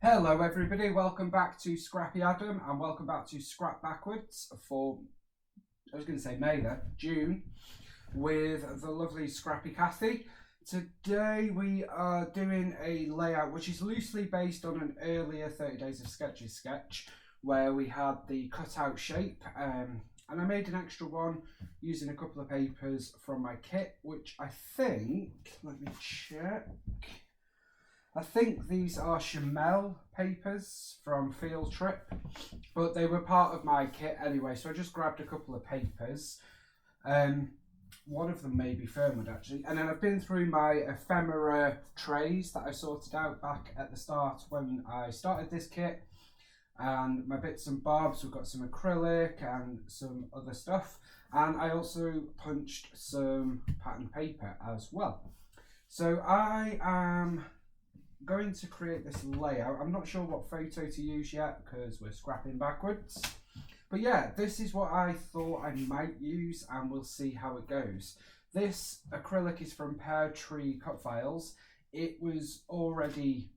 Hello everybody, welcome back to Scrappy Adam and welcome back to Scrap Backwards for, I was going to say May there, June, with the lovely Scrappy Cathy. Today we are doing a layout which is loosely based on an earlier 30 Days of Sketches sketch where we had the cutout shape and I made an extra one using a couple of papers from my kit which I think, let me check. I think these are Chamel papers from Field Trip, but they were part of my kit anyway, so I just grabbed a couple of papers. One of them may be Fernwood actually, and then I've been through my ephemera trays that I sorted out back at the start when I started this kit, and my bits and bobs. We've got some acrylic and some other stuff, and I also punched some pattern paper as well. So I am going to create this layout. I'm not sure what photo to use yet because we're scrapping backwards, but yeah, this is what I thought I might use and we'll see how it goes. This acrylic is from Pear Tree Cut Files. It was already,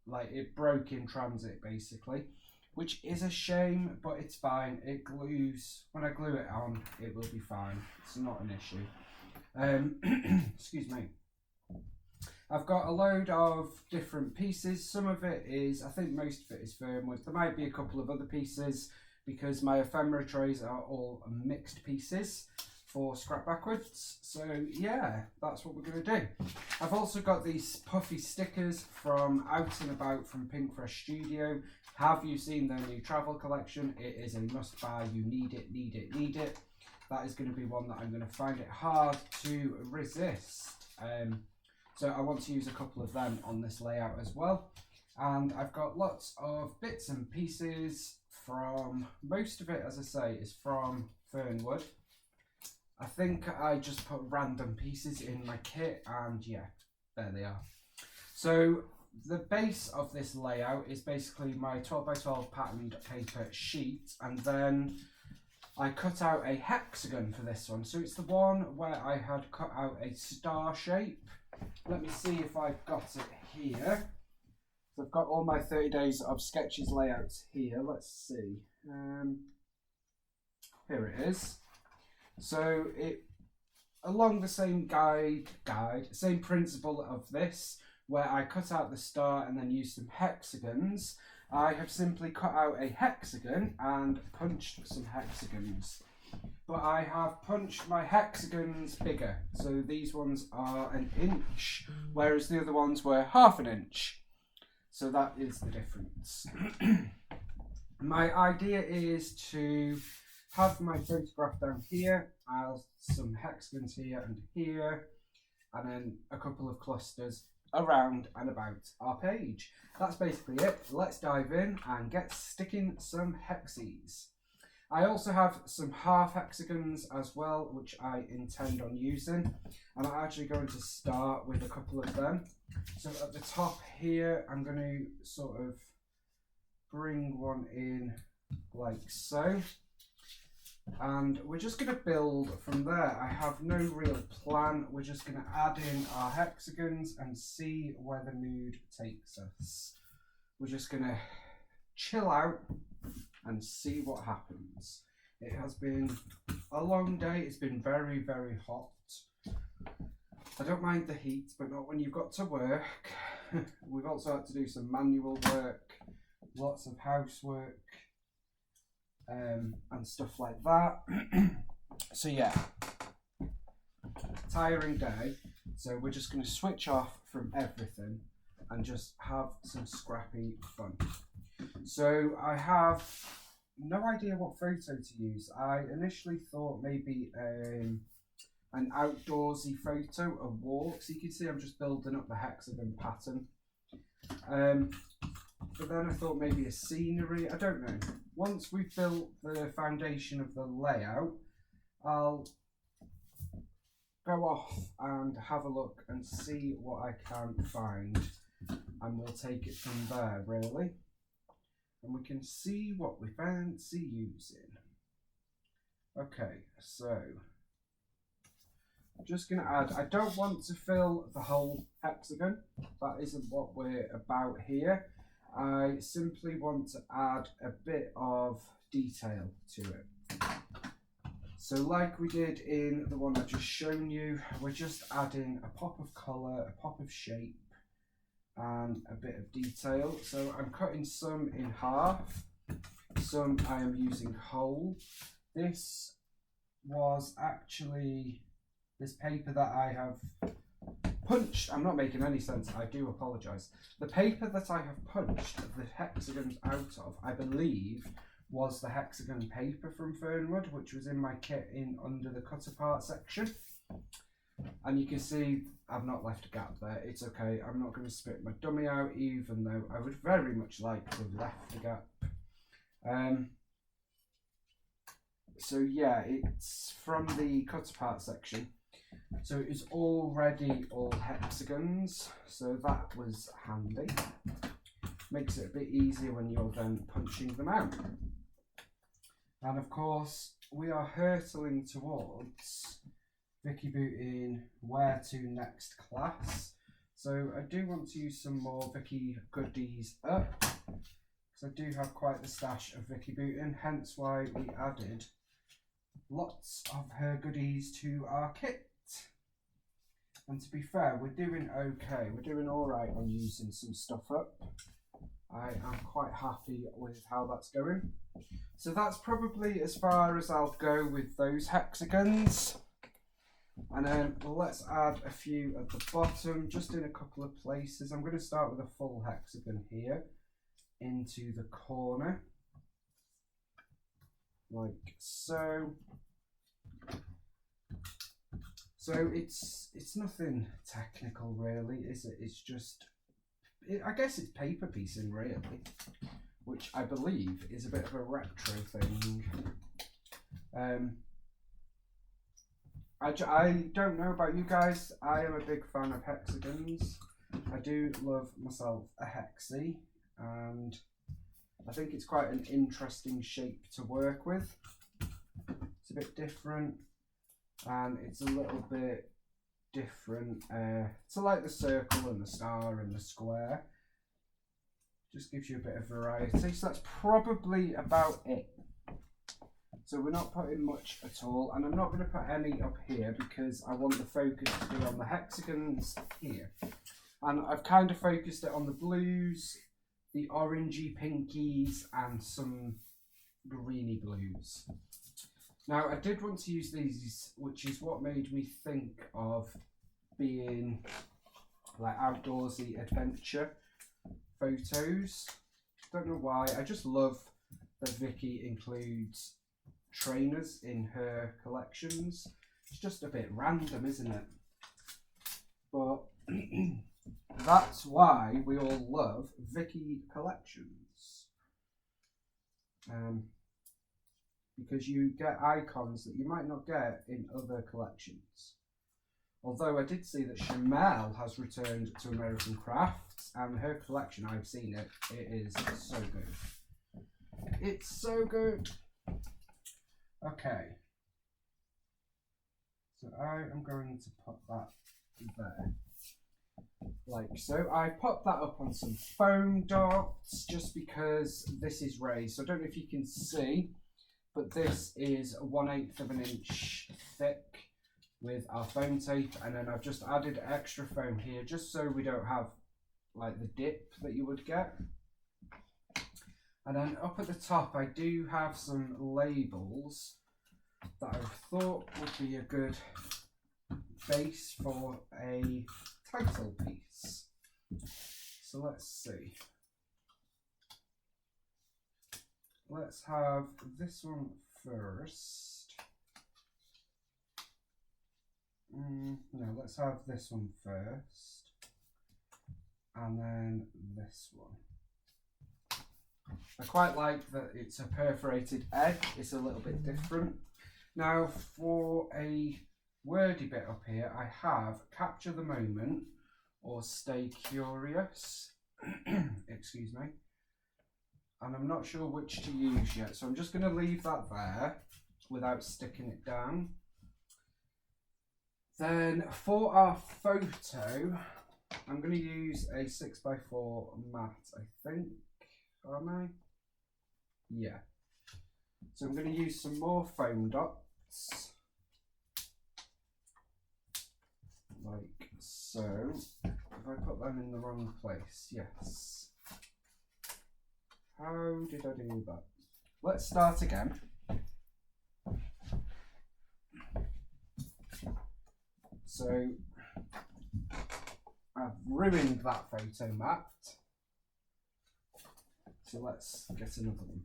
like, it broke in transit basically, which is a shame, but it's fine. It glues, when I glue it on it will be fine. It's not an issue. Excuse me. I've got a load of different pieces. Some of it is, I think most of it is Fernwood. There might be a couple of other pieces because my ephemera trays are all mixed pieces for Scrap Backwards. So yeah, that's what we're going to do. I've also got these puffy stickers from Out and About from Pink Fresh Studio. Have you seen their new travel collection? It is a must buy. You need it, need it, need it. That is going to be one that I'm going to find it hard to resist. So I want to use a couple of them on this layout as well. And I've got lots of bits and pieces from, most of it, as I say, is from Fernwood. I think I just put random pieces in my kit and yeah, there they are. So the base of this layout is basically my 12x12 patterned paper sheet, and then I cut out a hexagon for this one. So it's the one where I had cut out a star shape. Let me see if I've got it here. So I've got all my 30 Days of Sketches layouts here. Let's see. Here it is. So it, along the same same principle of this, where I cut out the star and then used some hexagons, I have simply cut out a hexagon and punched some hexagons. But I have punched my hexagons bigger. So these ones are an inch, whereas the other ones were half an inch. So that is the difference. My idea is to have my photograph down here, some hexagons here and here, and then a couple of clusters around and about our page. That's basically it. Let's dive in and get sticking some hexies. I also have some half hexagons as well, which I intend on using, and I'm actually going to start with a couple of them. So at the top here, I'm going to sort of bring one in like so, and we're just going to build from there. I have no real plan. We're just going to add in our hexagons and see where the mood takes us. We're just going to chill out and see what happens. It has been a long day. It's been very, very hot. I don't mind the heat, but not when you've got to work. We've also had to do some manual work, lots of housework, and stuff like that. So yeah, tiring day. So we're just going to switch off from everything and just have some scrappy fun. So I have no idea what photo to use. I initially thought maybe an outdoorsy photo, a walk. So you can see I'm just building up the hexagon pattern. But then I thought maybe a scenery. I don't know. Once we've built the foundation of the layout, I'll go off and have a look and see what I can find. And we'll take it from there, really. And we can see what we fancy using. Okay, so I'm just going to add, I don't want to fill the whole hexagon. That isn't what we're about here. I simply want to add a bit of detail to it. So like we did in the one I've just shown you, we're just adding a pop of colour, a pop of shape, and a bit of detail. So I'm cutting some in half, some I am using whole. This was actually this paper that I have punched. I'm not making any sense, I do apologise. The paper that I have punched the hexagons out of, I believe, was the hexagon paper from Fernwood, which was in my kit in under the cut apart section. And you can see I've not left a gap there. It's okay, I'm not going to spit my dummy out, even though I would very much like to have left a gap. So yeah, it's from the cut apart section. So it is already all hexagons, so that was handy. Makes it a bit easier when you're then punching them out. And of course, we are hurtling towards Vicky Booting Where to Next class. So I do want to use some more Vicky goodies up, because I do have quite the stash of Vicky Booting, hence why we added lots of her goodies to our kit. And to be fair, we're doing okay. We're doing all right on using some stuff up. I am quite happy with how that's going. So that's probably as far as I'll go with those hexagons. And then let's add a few at the bottom, just in a couple of places. I'm going to start with a full hexagon here into the corner, like so. So it's nothing technical really, is it? It's just, I guess it's paper piecing really, which I believe is a bit of a retro thing. I don't know about you guys, I am a big fan of hexagons. I do love myself a hexie, and I think it's quite an interesting shape to work with. It's a bit different, and it's a little bit different to like the circle and the star and the square. Just gives you a bit of variety. So that's probably about it. So we're not putting much at all, and I'm not going to put any up here because I want the focus to be on the hexagons here. And I've kind of focused it on the blues, the orangey pinkies, and some greeny blues. Now I did want to use these, which is what made me think of being like outdoorsy adventure photos. Don't know why, I just love that Vicky includes trainers in her collections. It's just a bit random, isn't it? But that's why we all love Vicky collections. Because you get icons that you might not get in other collections. Although I did see that Chamel has returned to American Crafts, and her collection, I've seen it, it is so good. It's so good. Okay. So I am going to put that there. Like so. I popped that up on some foam dots just because this is raised. So I don't know if you can see, but this is 1/8 of an inch thick with our foam tape, and then I've just added extra foam here just so we don't have like the dip that you would get. And then up at the top I do have some labels that I thought would be a good base for a title piece. So let's see. Let's have this one first. No, let's have this one first. And then this one. I quite like that it's a perforated egg. It's a little bit different. Now for a wordy bit up here, I have capture the moment or stay curious. Excuse me. And I'm not sure which to use yet, so I'm just going to leave that there without sticking it down. Then for our photo, I'm going to use a 6x4 mat, I think. Am I? Yeah. So I'm going to use some more foam dots. Like so. Have I put them in the wrong place? Yes. How did I do that? Let's start again. So I've ruined that photo mat. So let's get another one.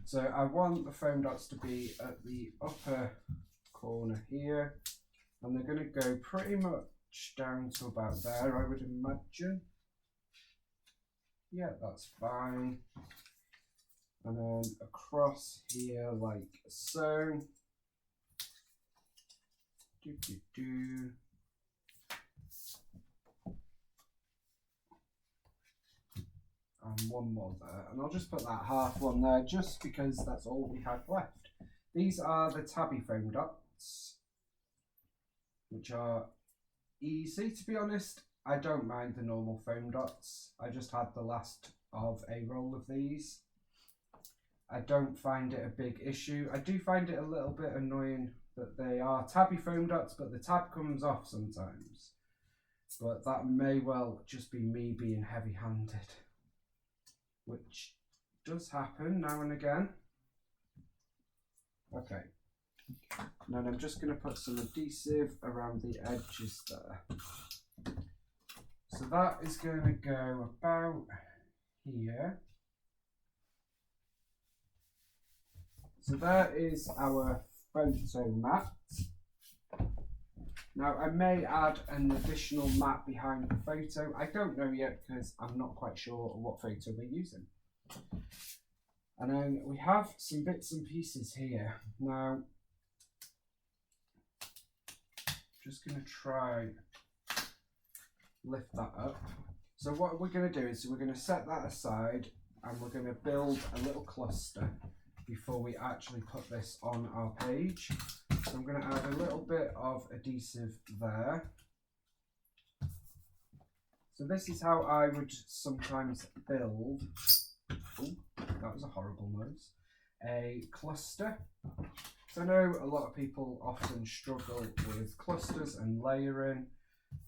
So I want the foam dots to be at the upper corner here, and they're going to go pretty much down to about there, I would imagine. Yeah, that's fine. And then across here like so. And one more there, and I'll just put that half one there just because that's all we have left. These are the tabby foam dots, which are easy, to be honest. I don't mind the normal foam dots. I just had the last of a roll of these. I don't find it a big issue. I do find it a little bit annoying that they are tabby foam dots, but the tab comes off sometimes. But that may well just be me being heavy-handed, which does happen now and again. Okay, and then I'm just going to put some adhesive around the edges there. So that is going to go about here. So there is our photo mat. Now I may add an additional mat behind the photo. I don't know yet because I'm not quite sure what photo we're using. And then we have some bits and pieces here. Now, just going to try lift that up. So what we're going to do is we're going to set that aside and we're going to build a little cluster before we actually put this on our page. So I'm going to add a little bit of adhesive there. So this is how I would sometimes build, oh, that was a horrible noise, a cluster. So I know a lot of people often struggle with clusters and layering.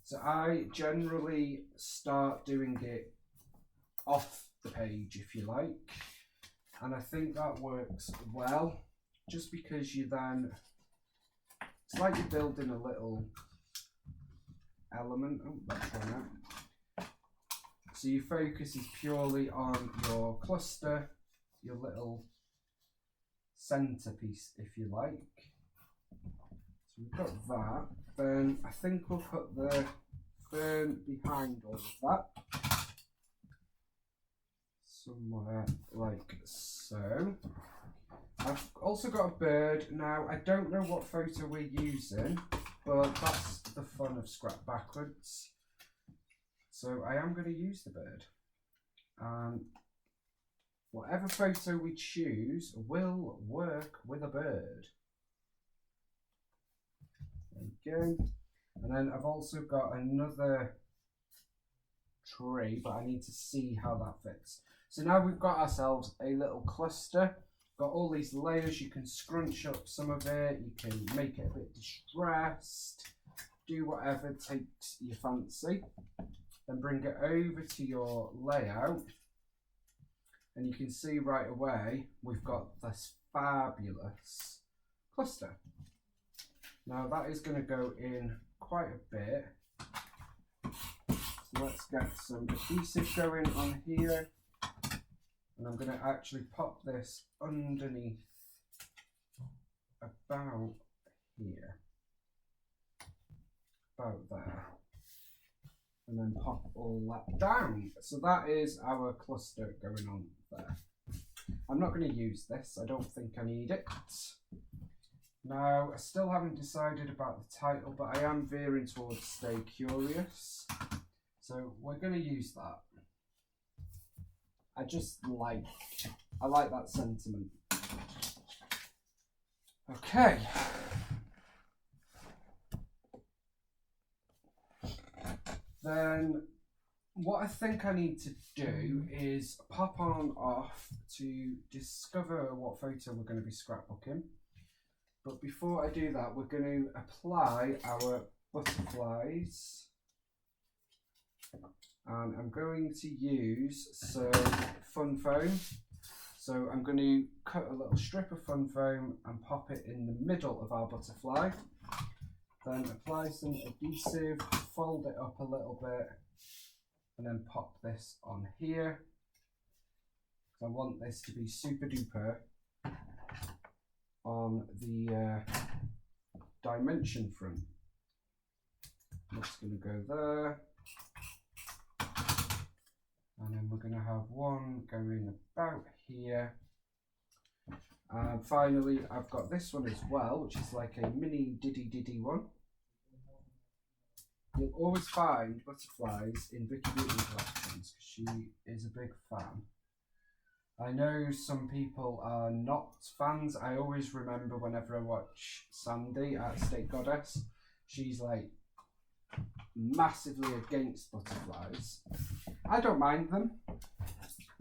So I generally start doing it off the page, if you like. And I think that works well, just because you then, it's like you're building a little element. Oh, that's run out. So your focus is purely on your cluster, your little centerpiece, if you like. So we've got that. Then I think we'll put the fern behind all of that. Somewhere like so. I've also got a bird. Now, I don't know what photo we're using, but that's the fun of Scrap Backwards. So I am going to use the bird. Whatever photo we choose will work with a bird. There we go. And then I've also got another tree, but I need to see how that fits. So now we've got ourselves a little cluster. Got all these layers. You can scrunch up some of it. You can make it a bit distressed. Do whatever takes your fancy. Then bring it over to your layout. And you can see right away, we've got this fabulous cluster. Now that is going to go in quite a bit. So let's get some adhesive going on here. And I'm going to actually pop this underneath about here. About there. And then pop all that down. So that is our cluster going on there. I'm not going to use this. I don't think I need it. Now, I still haven't decided about the title, but I am veering towards Stay Curious. So we're going to use that. I like that sentiment. Okay. Then what I think I need to do is pop on off to discover what photo we're going to be scrapbooking. But before I do that, we're going to apply our butterflies. And I'm going to use some fun foam. So I'm going to cut a little strip of fun foam and pop it in the middle of our butterfly. Then apply some adhesive, fold it up a little bit, and then pop this on here. I want this to be super duper on the dimension front. That's going to go there. And then we're going to have one going about here. And finally, I've got this one as well, which is like a mini diddy one. You'll always find butterflies in Vicky Beauty collections because she is a big fan. I know some people are not fans. I always remember whenever I watch Sandy at State Goddess, she's like massively against butterflies. I don't mind them.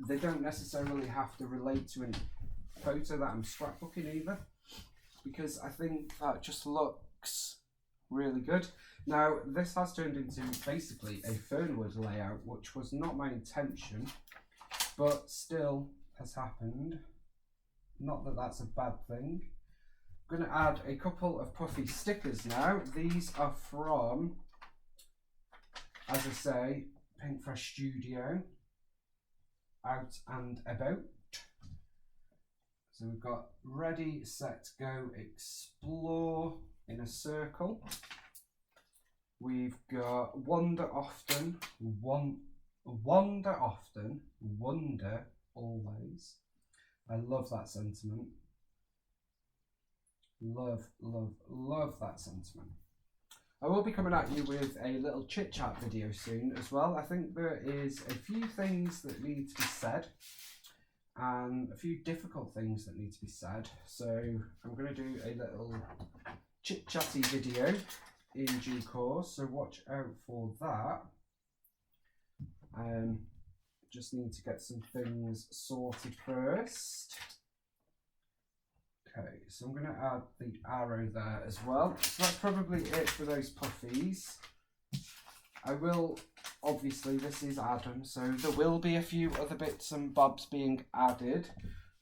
They don't necessarily have to relate to a photo that I'm scrapbooking either, because I think that just looks really good. Now this has turned into basically a fernwood layout, which was not my intention, but still has happened. Not that that's a bad thing. I'm going to add a couple of puffy stickers now. These are from, as I say, Pink Fresh Studio, Out and About. So we've got ready, set, go, explore in a circle. We've got wander often, wander often, wonder always. I love that sentiment. Love, love, love that sentiment. I will be coming at you with a little chit chat video soon as well. I think there is a few things that need to be said and a few difficult things that need to be said. So I'm going to do a little chit chatty video in due course. So watch out for that. Just need to get some things sorted first. Okay, so I'm going to add the arrow there as well. So that's probably it for those puffies. I will, obviously this is Adam, so there will be a few other bits and bobs being added.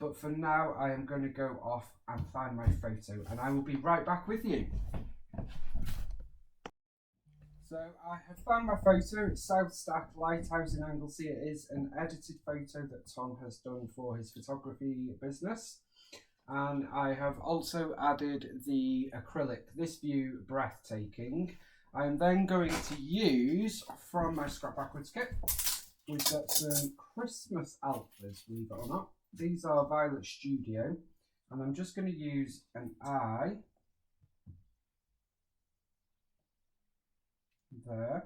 But for now, I am going to go off and find my photo, and I will be right back with you. So I have found my photo. It's South Stack Lighthouse in Anglesey. It is an edited photo that Tom has done for his photography business. And I have also added the acrylic, this view Breathtaking. I'm then going to use from my Scrap Backwards kit. We've got some Christmas alphas, believe it or not. These are Violet Studio, and I'm just going to use an eye there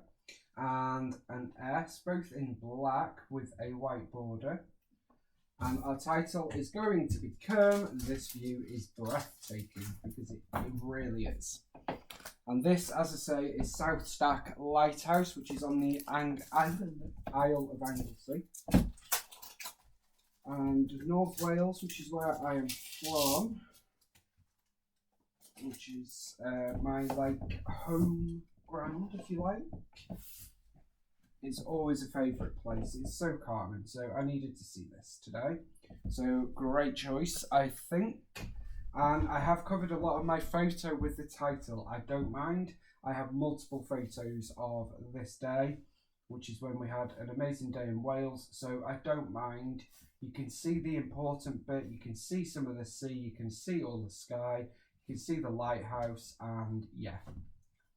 and an S, both in black with a white border. And our title is going to become "This View is Breathtaking," because it really is. And this, as I say, is South Stack Lighthouse, which is on the Isle of Anglesey. And North Wales, which is where I am from, which is my home ground, if you like. It's always a favourite place. It's so calming, so I needed to see this today. So great choice, I think. And I have covered a lot of my photo with the title. I don't mind. I have multiple photos of this day, which is when we had an amazing day in Wales, so I don't mind. You can see the important bit, you can see some of the sea, you can see all the sky, you can see the lighthouse, and yeah,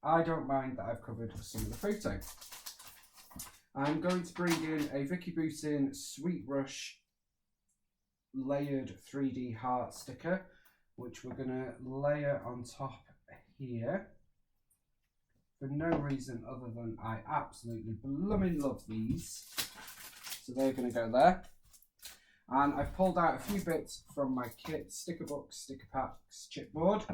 I don't mind that I've covered some of the photo. I'm going to bring in a Vicky Boutin Sweet Rush layered 3D heart sticker, which we're going to layer on top here for no reason other than I absolutely blooming love these. So they're going to go there. And I've pulled out a few bits from my kit: sticker books, sticker packs, chipboard.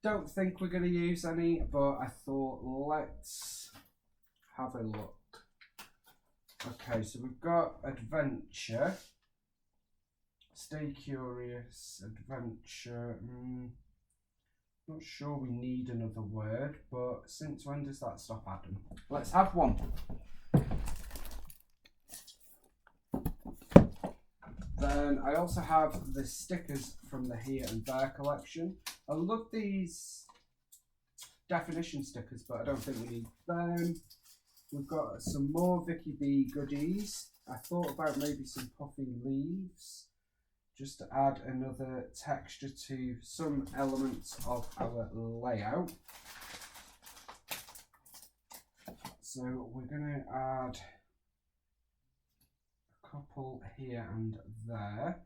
Don't think we're going to use any, but I thought let's have a look. Okay, so we've got adventure, stay curious, adventure. Not sure we need another word, but since when does that stop, Adam? Let's have one. Then I also have the stickers from the Here and There collection. I love these definition stickers, but I don't think we need them. We've got some more Vicky B goodies. I thought about maybe some puffy leaves, just to add another texture to some elements of our layout. So we're going to add a couple here and there.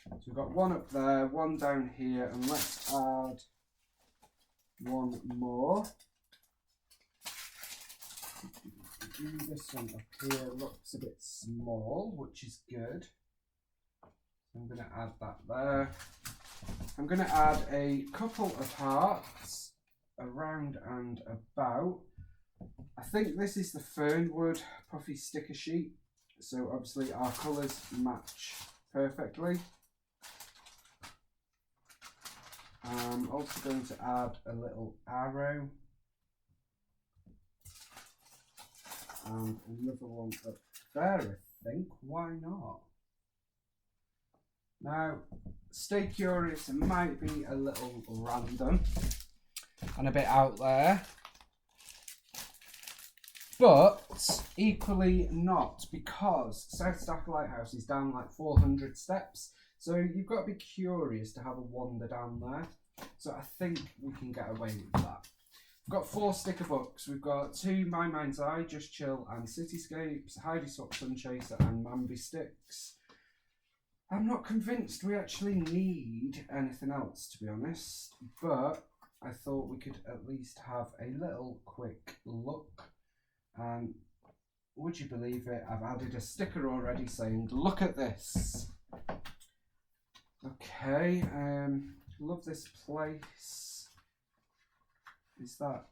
So we've got one up there, one down here, and let's add one more. This one up here looks a bit small, which is good. I'm going to add that there. I'm going to add a couple of hearts around and about. I think this is the Fernwood puffy sticker sheet, so obviously our colours match perfectly. I'm also going to add a little arrow and another one up there, I think. Why not? Now, stay curious, it might be a little random and a bit out there, but equally not, because South Stack Lighthouse is down like 400 steps, so you've got to be curious to have a wander down there. So I think we can get away with that. We've got 4 sticker books. We've got 2 My Mind's Eye, Just Chill and Cityscapes, Heidi Sock Sun Chaser and Mamby Sticks. I'm not convinced we actually need anything else, to be honest, but I thought we could at least have a little quick look. And would you believe it, I've added a sticker already saying, look at this. Okay, love this place. Is that,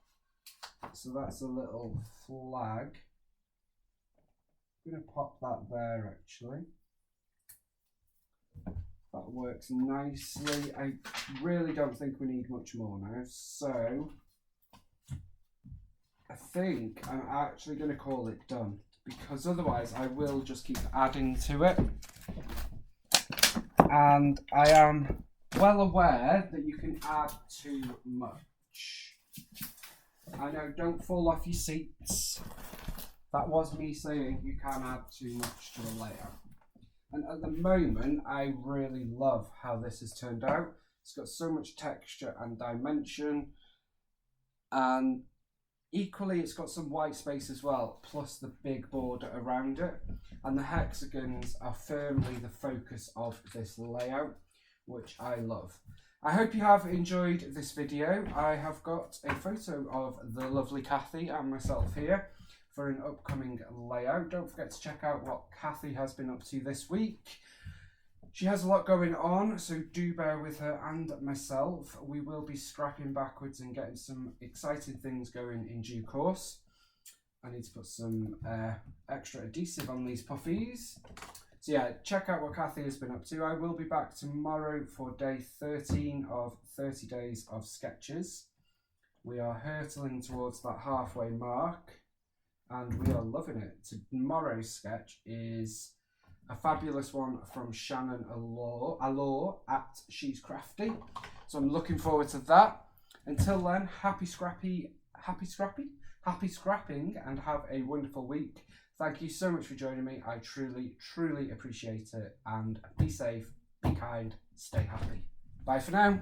so that's a little flag. I'm going to pop that there actually. That works nicely. I really don't think we need much more now, so I think I'm actually going to call it done, because otherwise I will just keep adding to it. And I am well aware that you can add too much. I know, don't fall off your seats. That was me saying you can add too much to a layout. And at the moment, I really love how this has turned out. It's got so much texture and dimension. And equally, it's got some white space as well, plus the big border around it. And the hexagons are firmly the focus of this layout, which I love. I hope you have enjoyed this video. I have got a photo of the lovely Kathy and myself here for an upcoming layout. Don't forget to check out what Kathy has been up to this week. She has a lot going on, so do bear with her and myself. We will be scrapping backwards and getting some exciting things going in due course. I need to put some extra adhesive on these puffies. So yeah, check out what Kathy has been up to. I will be back tomorrow for day 13 of 30 days of sketches. We are hurtling towards that halfway mark and we are loving it. Tomorrow's sketch is a fabulous one from Shannon Allure at She's Crafty. So I'm looking forward to that. Until then, happy scrapping and have a wonderful week. Thank you so much for joining me. I truly, truly appreciate it. And be safe, be kind, stay happy. Bye for now.